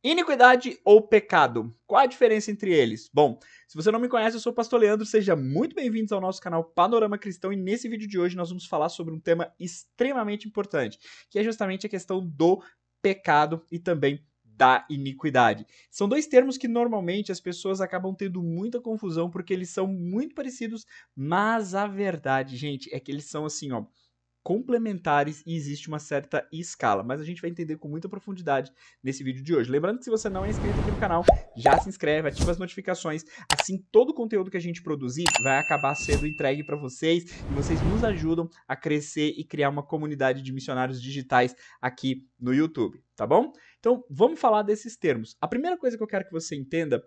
Iniquidade ou pecado? Qual a diferença entre eles? Bom, se você não me conhece, eu sou o Pastor Leandro, seja muito bem-vindo ao nosso canal Panorama Cristão e nesse vídeo de hoje nós vamos falar sobre um tema extremamente importante, que é justamente a questão do pecado e também da iniquidade. São dois termos que normalmente as pessoas acabam tendo muita confusão porque eles são muito parecidos, mas a verdade, gente, é que eles são assim, ó, complementares e existe uma certa escala, mas a gente vai entender com muita profundidade nesse vídeo de hoje. Lembrando que se você não é inscrito aqui no canal, já se inscreve, ativa as notificações, assim todo o conteúdo que a gente produzir vai acabar sendo entregue para vocês e vocês nos ajudam a crescer e criar uma comunidade de missionários digitais aqui no YouTube, tá bom? Então vamos falar desses termos. A primeira coisa que eu quero que você entenda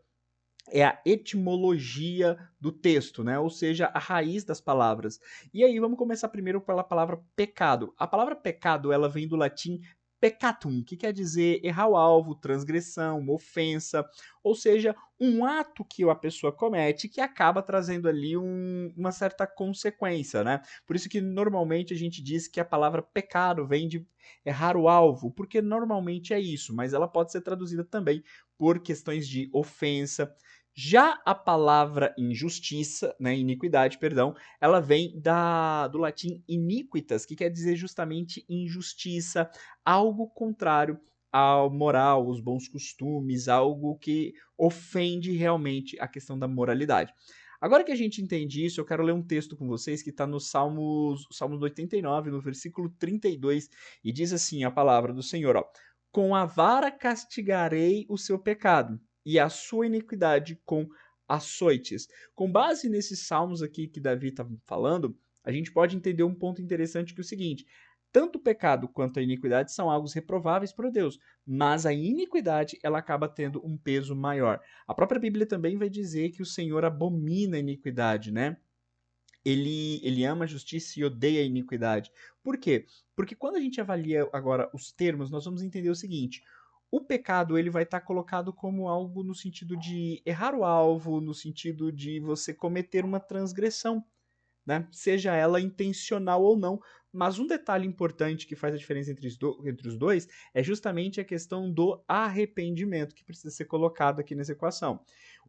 é a etimologia do texto, né? Ou seja, a raiz das palavras. E aí vamos começar primeiro pela palavra pecado. A palavra pecado, ela vem do latim peccatum, que quer dizer errar o alvo, transgressão, uma ofensa, ou seja, um ato que a pessoa comete que acaba trazendo ali uma certa consequência, né? Por isso que normalmente a gente diz que a palavra pecado vem de errar o alvo, porque normalmente é isso, mas ela pode ser traduzida também por questões de ofensa. Já a palavra injustiça, né, iniquidade, perdão, ela vem do latim iniquitas, que quer dizer justamente injustiça, algo contrário à moral, os bons costumes, algo que ofende realmente a questão da moralidade. Agora que a gente entende isso, eu quero ler um texto com vocês que está no Salmos 89, no versículo 32, e diz assim a palavra do Senhor, ó, com a vara castigarei o seu pecado e a sua iniquidade com açoites. Com base nesses salmos aqui que Davi está falando, a gente pode entender um ponto interessante que é o seguinte: tanto o pecado quanto a iniquidade são algo reprováveis por Deus, mas a iniquidade ela acaba tendo um peso maior. A própria Bíblia também vai dizer que o Senhor abomina a iniquidade, né? Ele ama a justiça e odeia a iniquidade. Por quê? Porque quando a gente avalia agora os termos, nós vamos entender o seguinte: o pecado ele vai estar colocado como algo no sentido de errar o alvo, no sentido de você cometer uma transgressão, né? Seja ela intencional ou não. Mas um detalhe importante que faz a diferença entre os dois é justamente a questão do arrependimento que precisa ser colocado aqui nessa equação.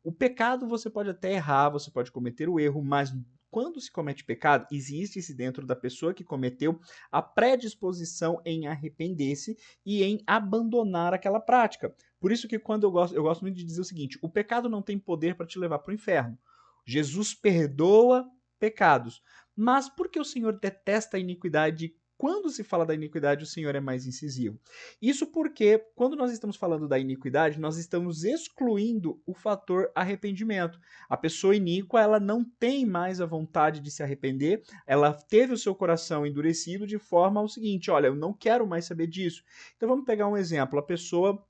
O pecado você pode até errar, você pode cometer o erro, mas quando se comete pecado, existe-se dentro da pessoa que cometeu a predisposição em arrepender-se e em abandonar aquela prática. Por isso que quando eu gosto muito de dizer o seguinte: o pecado não tem poder para te levar para o inferno. Jesus perdoa pecados. Mas por que o Senhor detesta a iniquidade? Quando se fala da iniquidade, o Senhor é mais incisivo. Isso porque, quando nós estamos falando da iniquidade, nós estamos excluindo o fator arrependimento. A pessoa iníqua, ela não tem mais a vontade de se arrepender, ela teve o seu coração endurecido de forma ao seguinte: olha, eu não quero mais saber disso. Então vamos pegar um exemplo: a pessoa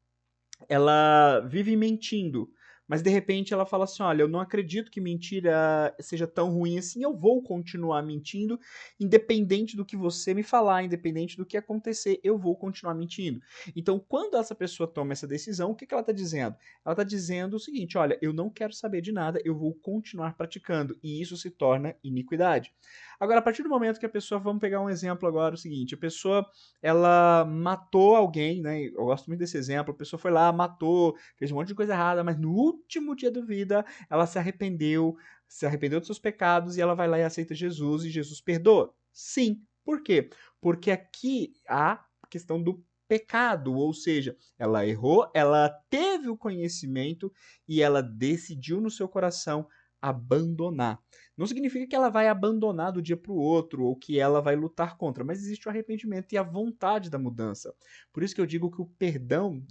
ela vive mentindo, mas de repente ela fala assim: olha, eu não acredito que mentira seja tão ruim assim, eu vou continuar mentindo, independente do que você me falar, independente do que acontecer, eu vou continuar mentindo. Então, quando essa pessoa toma essa decisão, o que ela está dizendo? Ela está dizendo o seguinte: olha, eu não quero saber de nada, eu vou continuar praticando, e isso se torna iniquidade. Agora, a partir do momento que a pessoa, vamos pegar um exemplo agora, o seguinte: a pessoa ela matou alguém, né? Eu gosto muito desse exemplo. A pessoa foi lá, matou, fez um monte de coisa errada, mas no último dia da vida ela se arrependeu dos seus pecados e ela vai lá e aceita Jesus e Jesus perdoa. Sim. Por quê? Porque aqui há a questão do pecado, ou seja, ela errou, ela teve o conhecimento e ela decidiu no seu coração abandonar. Não significa que ela vai abandonar do dia para o outro ou que ela vai lutar contra, mas existe o arrependimento e a vontade da mudança. Por isso que eu digo que o perdão,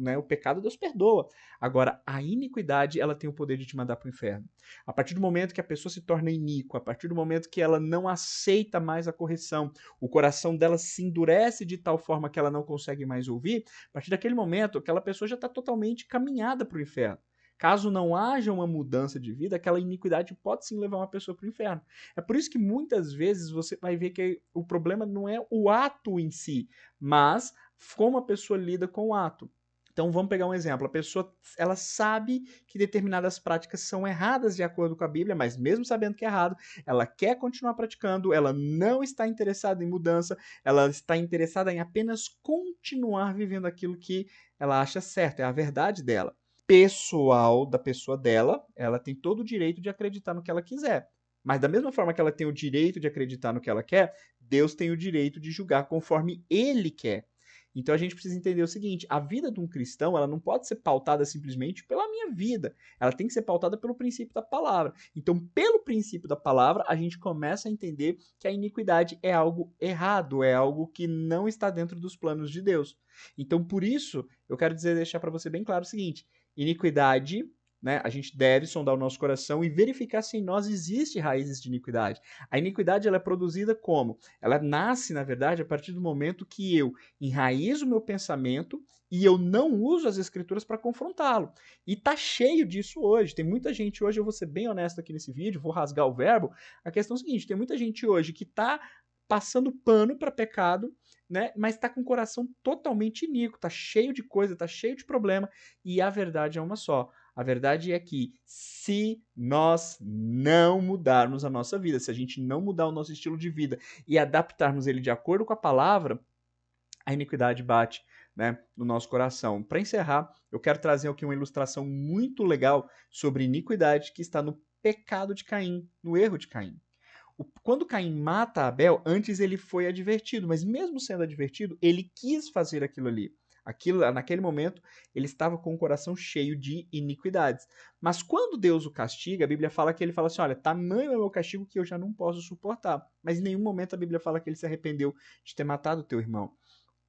né, o pecado Deus perdoa. Agora, a iniquidade, ela tem o poder de te mandar para o inferno. A partir do momento que a pessoa se torna iníqua, a partir do momento que ela não aceita mais a correção, o coração dela se endurece de tal forma que ela não consegue mais ouvir, a partir daquele momento, aquela pessoa já está totalmente caminhada para o inferno. Caso não haja uma mudança de vida, aquela iniquidade pode sim levar uma pessoa para o inferno. É por isso que muitas vezes você vai ver que o problema não é o ato em si, mas como a pessoa lida com o ato. Então vamos pegar um exemplo, a pessoa ela sabe que determinadas práticas são erradas de acordo com a Bíblia, mas mesmo sabendo que é errado, ela quer continuar praticando, ela não está interessada em mudança, ela está interessada em apenas continuar vivendo aquilo que ela acha certo, é a verdade dela. Pessoal da pessoa dela, ela tem todo o direito de acreditar no que ela quiser. Mas da mesma forma que ela tem o direito de acreditar no que ela quer, Deus tem o direito de julgar conforme ele quer. Então a gente precisa entender o seguinte, a vida de um cristão, ela não pode ser pautada simplesmente pela minha vida, ela tem que ser pautada pelo princípio da palavra. Então, pelo princípio da palavra, a gente começa a entender que a iniquidade é algo errado, é algo que não está dentro dos planos de Deus. Então, por isso, eu quero deixar para você bem claro o seguinte, iniquidade, né, a gente deve sondar o nosso coração e verificar se em nós existe raízes de iniquidade. A iniquidade ela é produzida como? Ela nasce, na verdade, a partir do momento que eu enraizo o meu pensamento e eu não uso as escrituras para confrontá-lo. E tá cheio disso hoje. Tem muita gente hoje, eu vou ser bem honesto aqui nesse vídeo, vou rasgar o verbo. A questão é a seguinte, tem muita gente hoje que tá passando pano para pecado, né? Mas está com o coração totalmente iníquo, está cheio de coisa, está cheio de problema, e a verdade é uma só. A verdade é que se nós não mudarmos a nossa vida, se a gente não mudar o nosso estilo de vida e adaptarmos ele de acordo com a palavra, a iniquidade bate, né, no nosso coração. Para encerrar, eu quero trazer aqui uma ilustração muito legal sobre iniquidade que está no pecado de Caim, no erro de Caim. Quando Caim mata Abel, antes ele foi advertido, mas mesmo sendo advertido, ele quis fazer aquilo ali. Naquele momento, ele estava com o coração cheio de iniquidades. Mas quando Deus o castiga, a Bíblia fala que ele fala assim, olha, tamanho é o meu castigo que eu já não posso suportar. Mas em nenhum momento a Bíblia fala que ele se arrependeu de ter matado o teu irmão.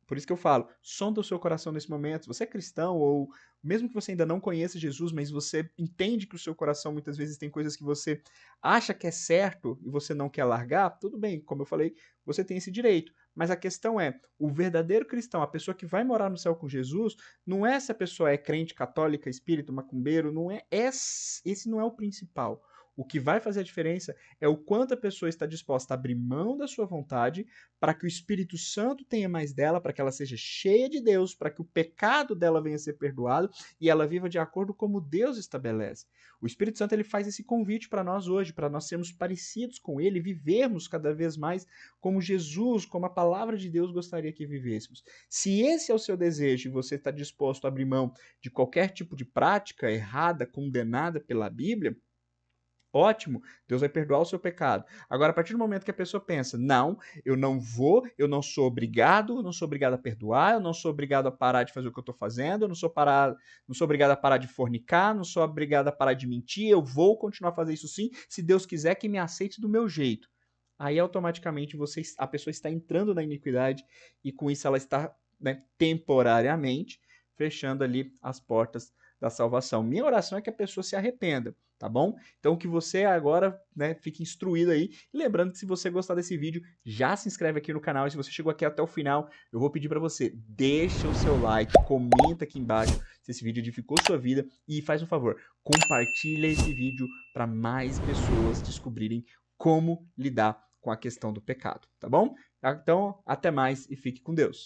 Por isso que eu falo, sonda o seu coração nesse momento. Se você é cristão ou mesmo que você ainda não conheça Jesus, mas você entende que o seu coração muitas vezes tem coisas que você acha que é certo e você não quer largar, tudo bem, como eu falei, você tem esse direito. Mas a questão é, o verdadeiro cristão, a pessoa que vai morar no céu com Jesus, não é se a pessoa é crente, católica, espírita, macumbeiro, não é esse não é o principal. O que vai fazer a diferença é o quanto a pessoa está disposta a abrir mão da sua vontade para que o Espírito Santo tenha mais dela, para que ela seja cheia de Deus, para que o pecado dela venha a ser perdoado e ela viva de acordo como Deus estabelece. O Espírito Santo ele faz esse convite para nós hoje, para nós sermos parecidos com ele, vivermos cada vez mais como Jesus, como a palavra de Deus gostaria que vivêssemos. Se esse é o seu desejo e você está disposto a abrir mão de qualquer tipo de prática errada, condenada pela Bíblia, ótimo, Deus vai perdoar o seu pecado. Agora, a partir do momento que a pessoa pensa, não, eu não vou, eu não sou obrigado a perdoar, eu não sou obrigado a parar de fazer o que eu estou fazendo, eu não sou obrigado a parar de fornicar, não sou obrigado a parar de mentir, eu vou continuar a fazer isso sim, se Deus quiser que me aceite do meu jeito. Aí, automaticamente, a pessoa está entrando na iniquidade e com isso ela está, né, temporariamente fechando ali as portas da salvação. Minha oração é que a pessoa se arrependa, tá bom? Então que você agora, né, fique instruído aí. E lembrando que se você gostar desse vídeo, já se inscreve aqui no canal. E se você chegou aqui até o final, eu vou pedir para você, deixa o seu like, comenta aqui embaixo se esse vídeo edificou sua vida e faz um favor, compartilha esse vídeo para mais pessoas descobrirem como lidar com a questão do pecado, tá bom? Então, até mais e fique com Deus.